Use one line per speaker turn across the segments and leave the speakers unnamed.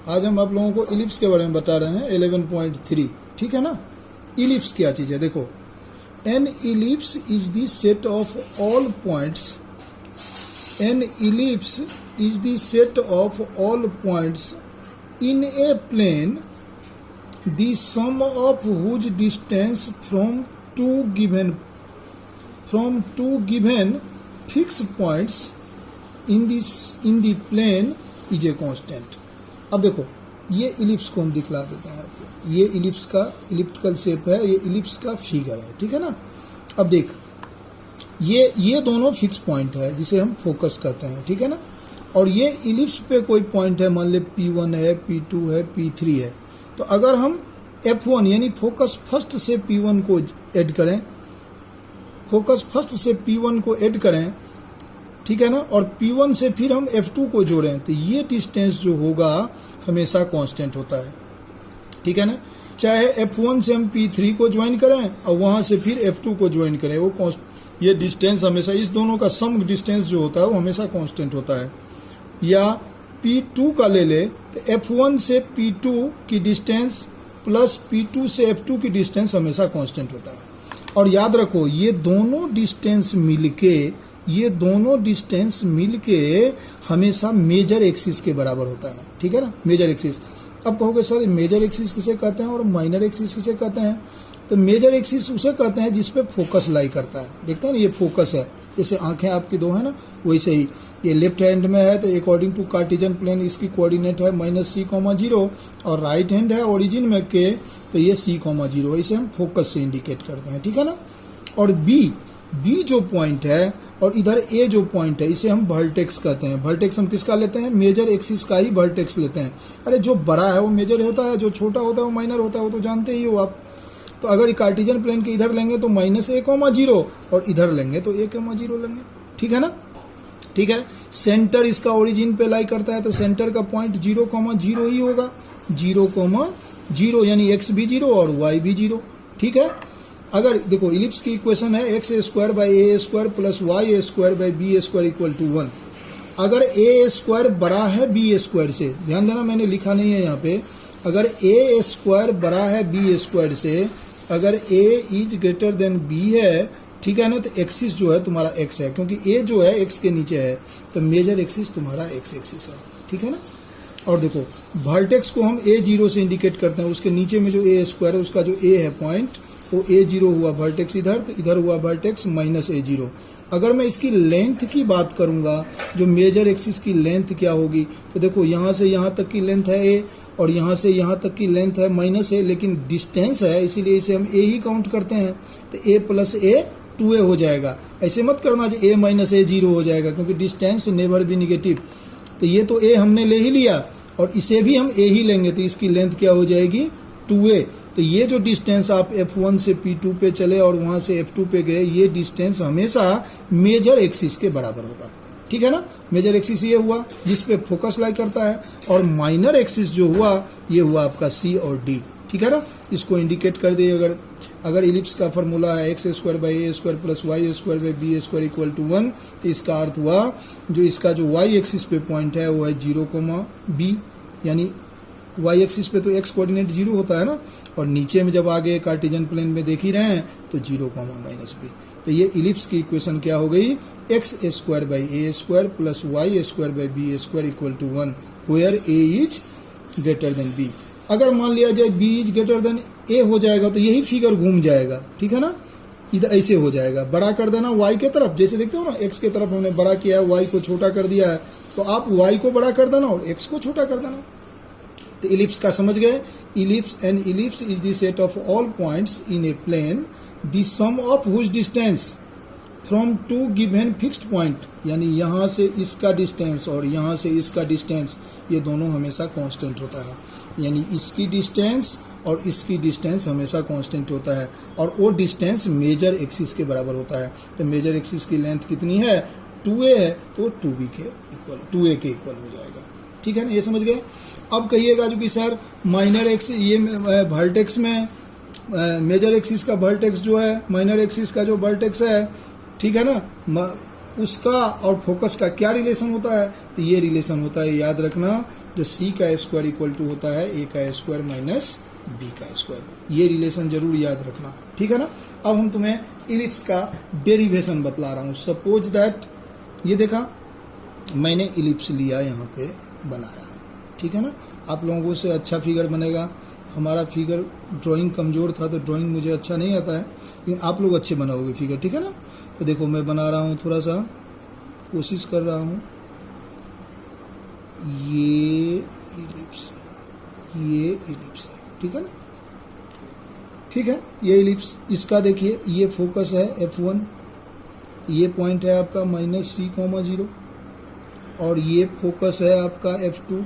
आज हम आप लोगों को इलिप्स के बारे में बता रहे हैं 11.3, ठीक है ना। इलिप्स क्या चीज़ है, देखो, an ellipse is the set of all points, an ellipse is the set of all points in a plane the sum of whose distance from two given fixed points in the plane is a constant। अब देखो ये ellipse को हम दिखला देते हैं आपको, ये इलिप्स का इलिप्टिकल शेप है, ये इलिप्स का फिगर है, ठीक है ना। अब देख ये दोनों फिक्स पॉइंट है जिसे हम फोकस करते हैं, ठीक है ना। और ये इलिप्स पे कोई पॉइंट है, मान ले P1 है, P2 है, P3 है। तो अगर हम F1 यानी फोकस फर्स्ट से P1 को ऐड करें, फोकस फर्स्ट से P1 को ऐड करें, ठीक है ना, और P1 से फिर हम F2 को जोड़ें, तो ये डिस्टेंस जो होगा हमेशा कांस्टेंट होता है, ठीक है ना। चाहे F1 से हम P3 को ज्वाइन करें और वहां से फिर F2 को ज्वाइन करें, वो ये डिस्टेंस हमेशा, इस दोनों का सम डिस्टेंस जो होता है वो हमेशा कांस्टेंट होता है। या P2 का ले ले तो F1 से P2 की डिस्टेंस प्लस P2 से F2 की डिस्टेंस हमेशा कांस्टेंट होता है। और याद रखो ये दोनों डिस्टेंस मिलके हमेशा मेजर एक्सिस के बराबर होता है, ठीक है ना, मेजर एक्सिस। अब कहोगे सर मेजर एक्सिस किसे कहते हैं और माइनर एक्सिस किसे कहते हैं? तो मेजर एक्सिस उसे कहते हैं जिस पे फोकस लाई करता है। देखते हैं ना, ये फोकस है, जैसे आंखें आपकी दो है ना, वैसे ही ये लेफ्ट हैंड में है तो अकॉर्डिंग टू कार्टेशियन प्लेन इसकी कोऑर्डिनेट है -c,0 और राइट हैंड है ओरिजिन में k, तो ये c,0, इसे हम फोकस से इंडिकेट करते हैं, ठीक है ना। और बी जो पॉइंट है और इधर ए जो पॉइंट है इसे हम वर्टेक्स कहते हैं। वर्टेक्स हम किसका लेते हैं? मेजर एक्सिस का ही वर्टेक्स लेते हैं। अरे जो बड़ा है वो मेजर होता है, जो छोटा होता है वो माइनर होता है, वो तो जानते ही हो आप। तो अगर कार्टेशियन प्लेन के इधर लेंगे तो -a,0 और इधर लेंगे तो a,0 लेंगे, ठीक है ना, ठीक है। सेंटर इसका ओरिजिन पे लाई करता है तो सेंटर का पॉइंट 0,0 ही होगा, 0,0 यानी x भी 0 और y भी 0, ठीक है। अगर देखो इलिप्स की इक्वेशन है x² plus y² equal to 1। अगर a² बड़ा है b² से, ध्यान देना मैंने लिखा नहीं है यहाँ पे, अगर a² बड़ा है b² से, अगर a is greater than b है, ठीक है ना, तो एक्सिस जो है तुम्हारा x है, क्योंकि a जो है x के नीचे है, तो मेजर एक्सिस तुम्हारा x एक्सिस है, ठीक है ना। और देखो वर्टेक्स को हम a0 से इंडिकेट करते हैं, उसके नीचे में जो a² है उसका जो a है पॉइंट वो a0 हुआ वर्टेक्स इधर, तो इधर हुआ वर्टेक्स -a0। अगर मैं इसकी लेंथ की बात करूंगा, जो मेजर एक्सिस की लेंथ क्या होगी, तो देखो यहाँ से यहाँ तक की लेंथ है a और यहाँ से यहाँ तक की लेंथ है -a, लेकिन डिस्टेंस है इसीलिए इसे हम a ही काउंट करते हैं, तो a प्लस a 2a हो जाएगा। ऐसे मत करना जो a - a 0 हो जाएगा, क्योंकि डिस्टेंस नेवर भी निगेटिव। तो ये तो a हमने ले ही लिया और इसे भी हम a ही लेंगे, तो इसकी लेंथ क्या हो जाएगी 2a। तो ये जो डिस्टेंस आप F1 से P2 पे चले और वहां से F2 पे गए, ये डिस्टेंस हमेशा मेजर एक्सिस के बराबर होगा, ठीक है ना। मेजर एक्सिस ये हुआ जिस पे फोकस लाई करता है, और माइनर एक्सिस जो हुआ ये हुआ आपका C और D, ठीक है ना। इसको इंडिकेट कर दिए, अगर इलिप्स का फॉर्मूला है x² plus y² equal to 1, तो इसका अर्थ हुआ जो इसका जो y एक्सिस पे पॉइंट है वो है 0,b, यानी y एक्सिस पे तो x कोऑर्डिनेट 0 होता है ना, और नीचे में जब आगे कार्टेशियन प्लेन में देख ही रहे हैं तो 0,-b। तो ये इलिप्स की इक्वेशन क्या हो गई? x² plus y² equal to 1 where a is greater than b। अगर मान लिया जाए b is greater than a हो जाएगा तो यही फिगर घूम जाएगा, ठीक है ना, इधर ऐसे हो जाएगा। बड़ा कर देना y के तरफ, जैसे देखते हो ना x के तरफ हमने बड़ा किया है, y को छोटा कर दिया है, तो आप y को बड़ा कर देना और x को छोटा कर देना। तो इलिप्स का समझ गए, an ellipse is the set of all points in a plane the sum of whose distance from two given fixed point, यानी यहाँ से इसका डिस्टेंस और यहाँ से इसका डिस्टेंस, ये दोनों हमेशा कांस्टेंट होता है, यानी इसकी डिस्टेंस और इसकी डिस्टेंस हमेशा कांस्टेंट होता है, और वो डिस्टेंस मेजर एक्सिस के बराबर होता है। तो मेजर एक्सिस की लेंथ कितनी है? 2a है, तो 2a के इक्वल हो जाएगा, ठीक है ना, ये समझ गए। अब कहिएगा जो कि सर माइनर एक्सिस, ये वर्टेक्स में मेजर एक्सिस का वर्टेक्स जो है, माइनर एक्सिस का जो वर्टेक्स है, ठीक है ना, उसका और फोकस का क्या रिलेशन होता है, तो ये रिलेशन होता है, याद रखना, जो सी का स्क्वायर इक्वल टू होता है ए का स्क्वायर माइनस बी का स्क्वायर। ये रिलेशन जरूर याद रखना, ठीक है ना। अब हम तुम्हें इलिप्स का डेरिवेशन बतला रहा हूँ। सपोज दैट ये देखा मैंने इलिप्स लिया, यहाँ पे बनाया, ठीक है ना। आप लोगों से अच्छा फिगर बनेगा, हमारा फिगर ड्राइंग कमज़ोर था तो ड्राइंग मुझे अच्छा नहीं आता है, लेकिन आप लोग अच्छे बनाओगे फिगर, ठीक है ना। तो देखो मैं बना रहा हूँ, थोड़ा सा कोशिश कर रहा हूँ, ये इलिप्स है, ठीक है ना, ठीक है। ये इलिप्स, इसका देखिए ये फोकस है F1, ये पॉइंट है आपका माइनस C,0 और ये फोकस है आपका F2,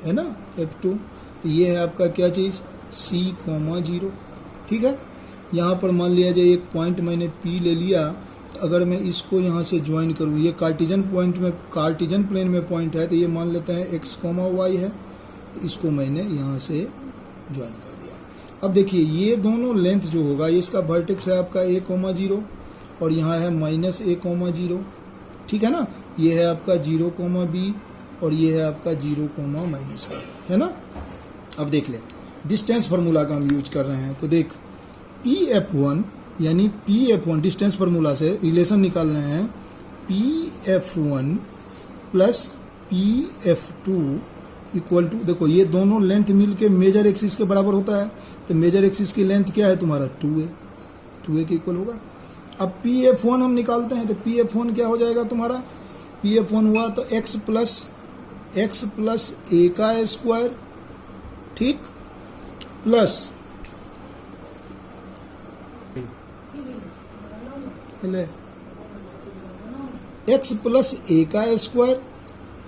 है ना, F2। तो ये है आपका क्या चीज़ C,0, ठीक है। यहाँ पर मान लिया जाए एक पॉइंट मैंने P ले लिया, तो अगर मैं इसको यहाँ से ज्वाइन करूँ, ये कार्टिजन पॉइंट में, कार्टिजन प्लेन में पॉइंट है, तो ये मान लेते हैं X, Y है, तो इसको मैंने यहाँ से ज्वाइन कर दिया। अब देखिए ये दोनों लेंथ जो होगा, ये इसका वर्टेक्स है आपका A,0 और यहाँ है माइनस A,0, ठीक है ना। ये है आपका 0,B और ये है आपका 0,-1, है ना। अब देख ले, डिस्टेंस फार्मूला का हम यूज कर रहे हैं, तो देख PF1 यानी PF1 डिस्टेंस फार्मूला से रिलेशन निकाल रहे हैं, PF1 plus PF2 equal to, देखो ये दोनों लेंथ मिल के मेजर एक्सिस के बराबर होता है, तो मेजर एक्सिस की लेंथ क्या है तुम्हारा 2a के इक्वल होगा। अब PF1 हम निकालते हैं, तो PF1 क्या हो जाएगा तुम्हारा, PF1 हुआ तो x प्लस a का स्क्वायर, ठीक, प्लस x प्लस a का स्क्वायर,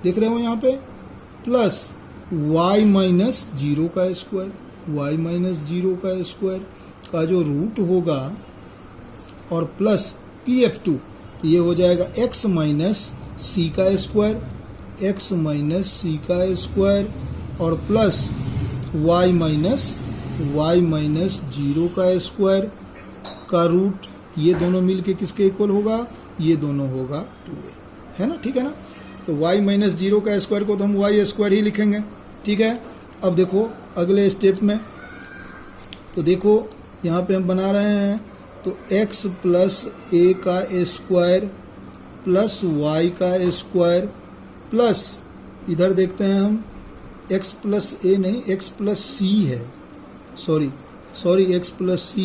देख रहे हो यहाँ पे, प्लस y माइनस 0 का स्क्वायर, y माइनस 0 का स्क्वायर का जो रूट होगा, और प्लस PF2, तो ये हो जाएगा x माइनस c का स्क्वायर, x माइनस c का स्क्वायर और प्लस y माइनस 0 का स्क्वायर का रूट, ये दोनों मिलके किसके इक्वल होगा, ये दोनों होगा 2a, है ना, ठीक है ना। तो y माइनस 0 का स्क्वायर को तो हम y स्क्वायर ही लिखेंगे, ठीक है। अब देखो अगले स्टेप में, तो देखो यहाँ पे हम बना रहे हैं, तो x प्लस a का स्क्वायर प्लस y का स्क्वायर प्लस, इधर देखते हैं हम, x प्लस a नहीं, x प्लस c है, sorry x plus c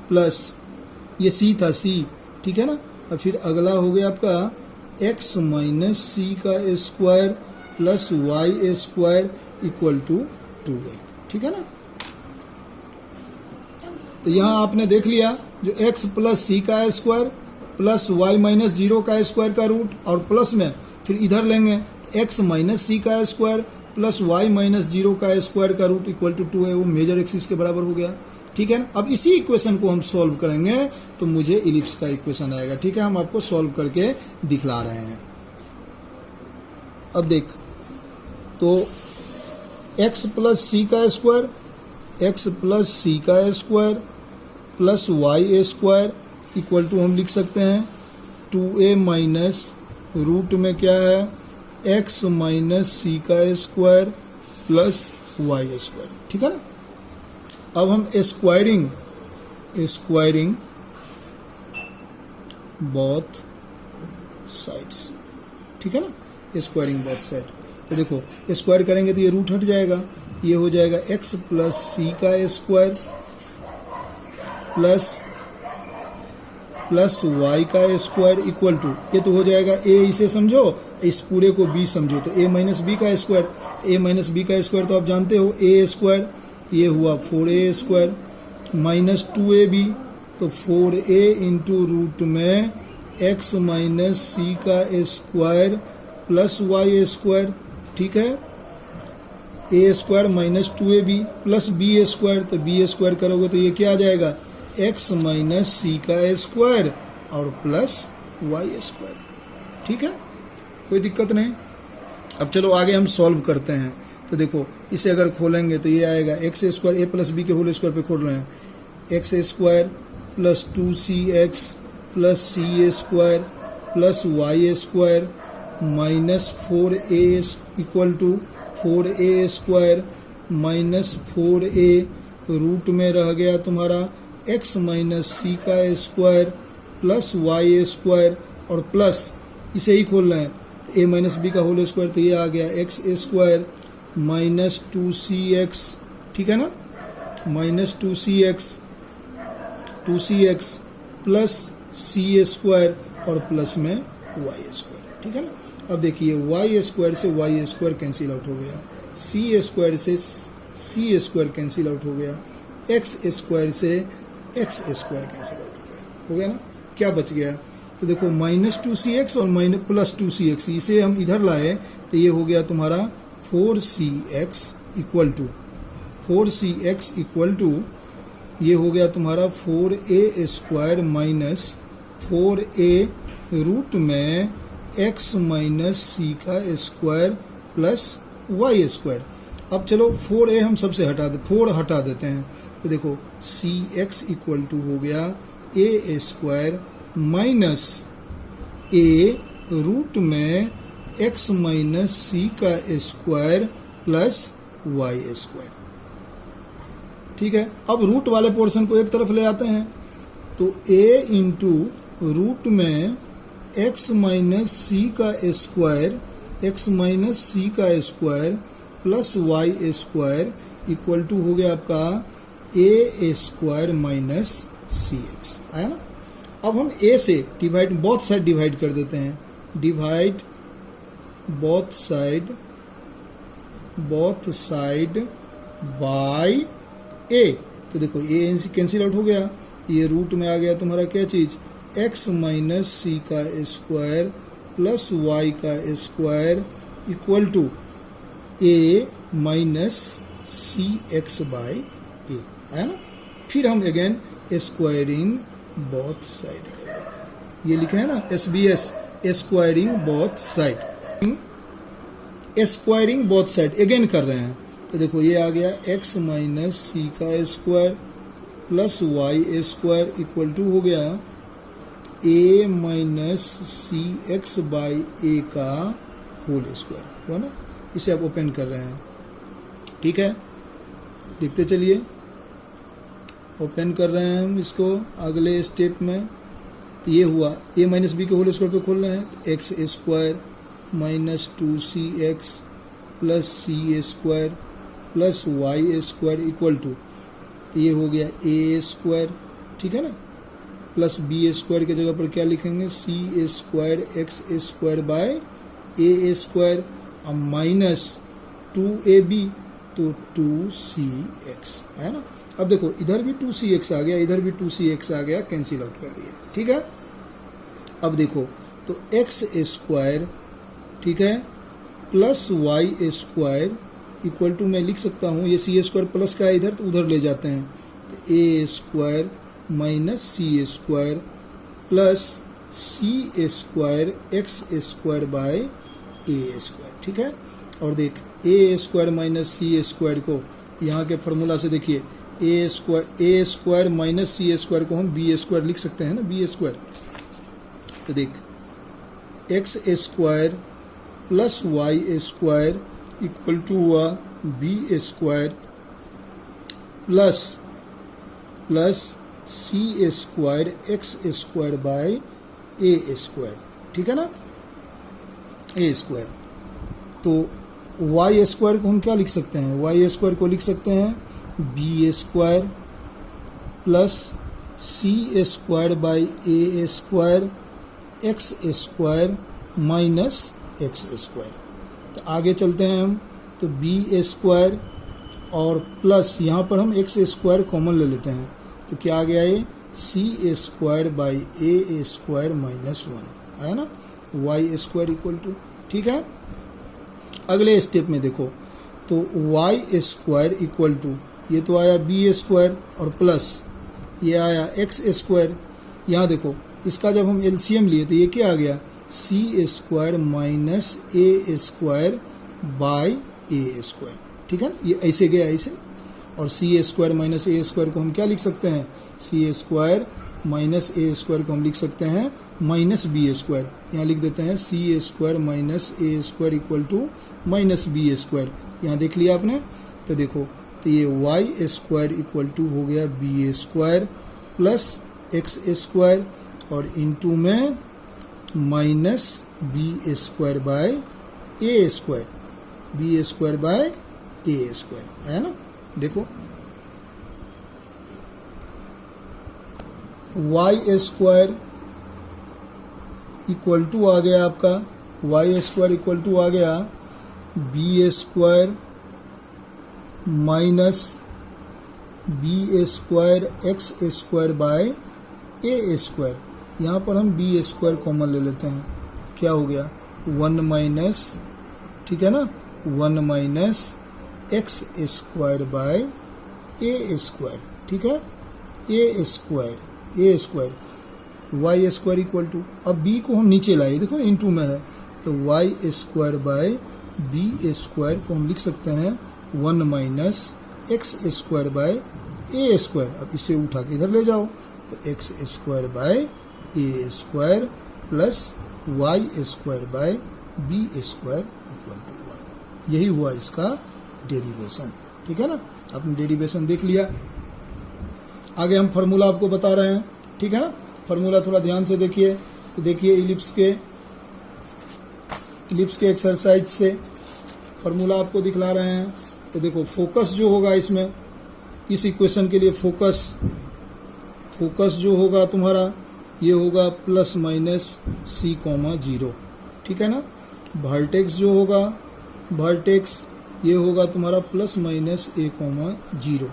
plus ये c था c, ठीक है ना। और फिर अगला हो गया आपका x माइनस c का square plus y square equal to 2a, ठीक है ना। तो यहाँ आपने देख लिया, जो x प्लस c का स्क्वायर प्लस y माइनस 0 का स्क्वायर का रूट, और प्लस में फिर इधर लेंगे x माइनस c का स्क्वायर प्लस y माइनस 0 का स्क्वायर का रूट इक्वल टू 2 है, वो मेजर एक्सिस के बराबर हो गया, ठीक है ना। अब इसी इक्वेशन को हम सॉल्व करेंगे तो मुझे इलिप्स का इक्वेशन आएगा, ठीक है। हम आपको सॉल्व करके दिखला रहे हैं। अब देख, तो x प्लस c का स्क्वायर, x प्लस c का square plus y square equal to हम लिख सकते हैं 2a माइनस रूट में क्या है x माइनस c का स्क्वायर प्लस y स्क्वायर, ठीक है ना। अब हम स्क्वायरिंग बोथ साइड्स, ठीक है ना, स्क्वायरिंग बोथ साइड। तो देखो स्क्वायर करेंगे तो ये रूट हट जाएगा, ये हो जाएगा x प्लस c का स्क्वायर प्लस y का स्क्वायर इक्वल टू, ये तो हो जाएगा a, इसे समझो, इस पूरे को b समझो, तो a माइनस b का स्क्वायर, a माइनस b का स्क्वायर तो आप जानते हो a स्क्वायर, ये हुआ 4a स्क्वायर माइनस 2ab, तो 4a इंटू रूट में x माइनस c का स्क्वायर प्लस y स्क्वायर, ठीक है। a square minus 2ab plus b square, तो b स्क्वायर करोगे तो ये क्या आ जाएगा x माइनस c का स्क्वायर और प्लस y स्क्वायर, ठीक है, कोई दिक्कत नहीं। अब चलो आगे हम सॉल्व करते हैं। तो देखो इसे अगर खोलेंगे तो ये आएगा x square, a plus B के होल स्क्वायर पे खोल रहे हैं, x square plus 2cx plus C A square plus Y A square minus 4a equal to 4a square minus 4a root में रह गया तुम्हारा x माइनस सी का square plus Y A square और प्लस इसे ही खोल रहे हैं तो a माइनस बी का होल स्क्वायर, तो ये आ गया एक्स स्क्वायर माइनस 2cx, ठीक है ना, minus 2cx plus C square और प्लस में वाई स्क्वायर, ठीक है ना। अब देखिए वाई स्क्वायर से वाई स्क्वायर कैंसिल आउट हो गया, सी स्क्वायर से सी स्क्वायर कैंसिल आउट हो गया, एक्स स्क्वायर से एक्स स्क्वायर कैंसिल आउट हो गया ना। क्या बच गया, तो देखो माइनस 2cx और माइनस प्लस 2cx, इसे हम इधर लाए तो ये हो गया तुम्हारा 4cx इक्वल टू ये हो गया तुम्हारा 4a square minus 4a root में x माइनस सी का स्क्वायर प्लस वाई स्क्वायर। अब चलो 4a हम सबसे हटा देते हैं, तो देखो सी एक्स इक्वल टू हो गया a square minus a root में x माइनस सी का स्क्वायर प्लस वाई स्क्वायर, ठीक है। अब रूट वाले पोर्शन को एक तरफ ले आते हैं, तो a इंटू रूट में x माइनस सी का square plus Y square equal to हो गया आपका a square minus C X, आया ना। अब हम a से डिवाइड बोथ साइड डिवाइड कर देते हैं, divide both side by a, तो देखो a कैंसिल आउट हो गया, ये रूट में आ गया तुम्हारा क्या चीज x माइनस सी का स्क्वायर प्लस वाई का square equal to a minus C X by A, है ना। फिर हम अगेन स्क्वायरिंग बोथ साइड कर देते हैं, ये लिखे है ना SBS squaring both side again कर रहे हैं, तो देखो ये आ गया x माइनस सी का square plus Y square equal to हो गया a minus C X by A का होल स्क्वायर, हुआ ना। इसे आप ओपन कर रहे हैं, ठीक है, देखते चलिए, ओपन कर रहे हैं हम इसको अगले स्टेप में, तो ये हुआ a माइनस बी के होल स्क्वायर पे खोल रहे हैं, X square minus 2cx plus C square plus Y square equal to ये हो गया a स्क्वायर, ठीक है ना, प्लस बी स्क्वायर की जगह पर क्या लिखेंगे C square X square by A square minus 2ab तो 2cx, है ना। अब देखो इधर भी 2cx आ गया, इधर भी 2cx आ गया, कैंसिल आउट कर दिया, ठीक है। अब देखो तो एक्स स्क्वायर, ठीक है, plus Y square equal to मैं लिख सकता हूँ, ये सी स्क्वायर प्लस का है इधर, तो उधर ले जाते हैं, तो A square minus C square plus C square X square by A square, ठीक है। और देख A square minus C square को यहाँ के फॉर्मूला से देखिए A square minus C square को हम बी स्क्वायर लिख सकते हैं ना, बी स्क्वायर, तो देख X square plus Y square equal to हुआ B square plus C square X square by A square, ठीक है ना, ए स्क्वायर। तो वाई स्क्वायर को हम क्या लिख सकते हैं, वाई स्क्वायर को लिख सकते हैं B square plus C square by A square X square minus x square. तो आगे चलते हैं हम, तो बी स्क्वायर और प्लस यहाँ पर हम एक्स स्क्वायर कॉमन ले लेते हैं, तो क्या आ गया ये C square by A square minus 1, है ना, वाई स्क्वायर इक्वल टू, ठीक है। अगले स्टेप में देखो तो वाई स्क्वायर इक्वल टू ये तो आया बी स्क्वायर और प्लस ये आया एक्स स्क्वायर, यहाँ देखो इसका जब हम एलसीएम लिए तो ये क्या आ गया C square minus A square by A square, ठीक है, ये ऐसे गया ऐसे। और C square minus A square को हम क्या लिख सकते हैं C square minus A square को हम लिख सकते हैं माइनस बी स्क्वायर। यहाँ लिख देते हैं C square minus A square equal to minus B square. यहाँ देख लिया आपने, तो देखो तो ये वाई स्क्वायर इक्वल टू हो गया B square plus X square और इनटू में minus B square by A square, B square by A square है ना। देखो वाई स्क्वायर इक्वल टू आ गया आपका, वाई स्क्वायर इक्वल टू आ गया B square minus B square X square by A square. यहाँ पर हम बी स्क्वायर कॉमन ले लेते हैं, क्या हो गया 1 माइनस, ठीक है ना, 1 minus x square by A square, ठीक है, a square y square equal to, अब बी को हम नीचे लाए, देखो इनटू में है, तो Y square by b square को हम लिख सकते हैं 1 minus x square by A square. अब इसे उठा के इधर ले जाओ, तो x square by A square plus Y square by b square equal to y. यही हुआ इसका डेरिवेशन, ठीक है ना। आपने डेरिवेशन देख लिया, आगे हम फॉर्मूला आपको बता रहे हैं, ठीक है ना। फॉर्मूला थोड़ा ध्यान से देखिए, तो देखिए इलिप्स के एक्सरसाइज से फॉर्मूला आपको दिखला रहे हैं। तो देखो फोकस जो होगा इसमें, इस इक्वेशन के लिए फोकस जो होगा तुम्हारा ये होगा प्लस माइनस सी कॉमा 0, ठीक है ना। वर्टेक्स जो होगा, वर्टेक्स ये होगा तुम्हारा प्लस माइनस ए कॉमा 0।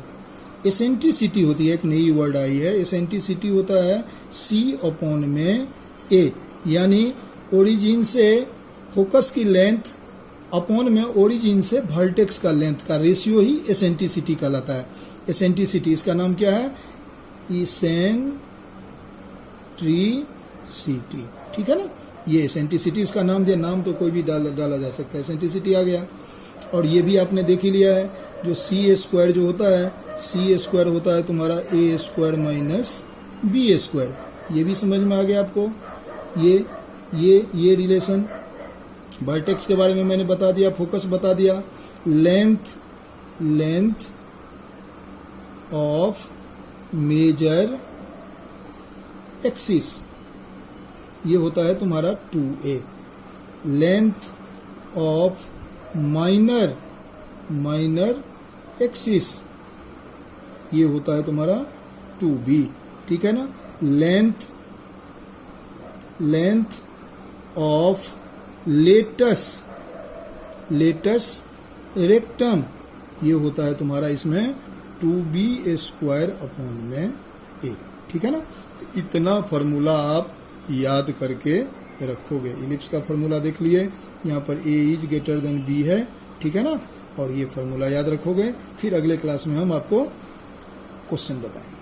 एसेंट्रिसिटी होती है, एक नई वर्ड आई है, एसेंट्रिसिटी होता है सी अपॉन में ए, यानी ओरिजिन से फोकस की लेंथ अपॉन में ओरिजिन से वर्टेक्स का लेंथ का रेशियो ही एसेंट्रिसिटी कहलाता है। एसेंट्रिसिटी इसका नाम क्या है, इसेंट्रिसिटी, ठीक है ना। ये एसेंट्रिसिटी इसका नाम दिया, नाम तो कोई भी डाला जा सकता है, एसेंट्रिसिटी आ गया। और ये भी आपने देख ही लिया है, जो सी स्क्वायर जो होता है, सी स्क्वायर होता है तुम्हारा ए स्क्वायर माइनस बी स्क्वायर। ये भी समझ में आ गया आपको, ये रिलेशन। वर्टेक्स के बारे में मैंने बता दिया, फोकस बता दिया, लेंथ ऑफ मेजर एक्सिस ये होता है तुम्हारा 2a, length of minor axis ये होता है तुम्हारा 2b, ठीक है ना। लेंथ ऑफ लेटस रेक्टम ये होता है तुम्हारा इसमें 2b स्क्वायर अपॉन में a, ठीक है ना। तो इतना फॉर्मूला आप याद करके रखोगे। इलिप्स का फॉर्मूला देख लिए, यहाँ पर a is greater than b है, ठीक है ना। और ये फॉर्मूला याद रखोगे, फिर अगले क्लास में हम आपको क्वेश्चन बताएंगे।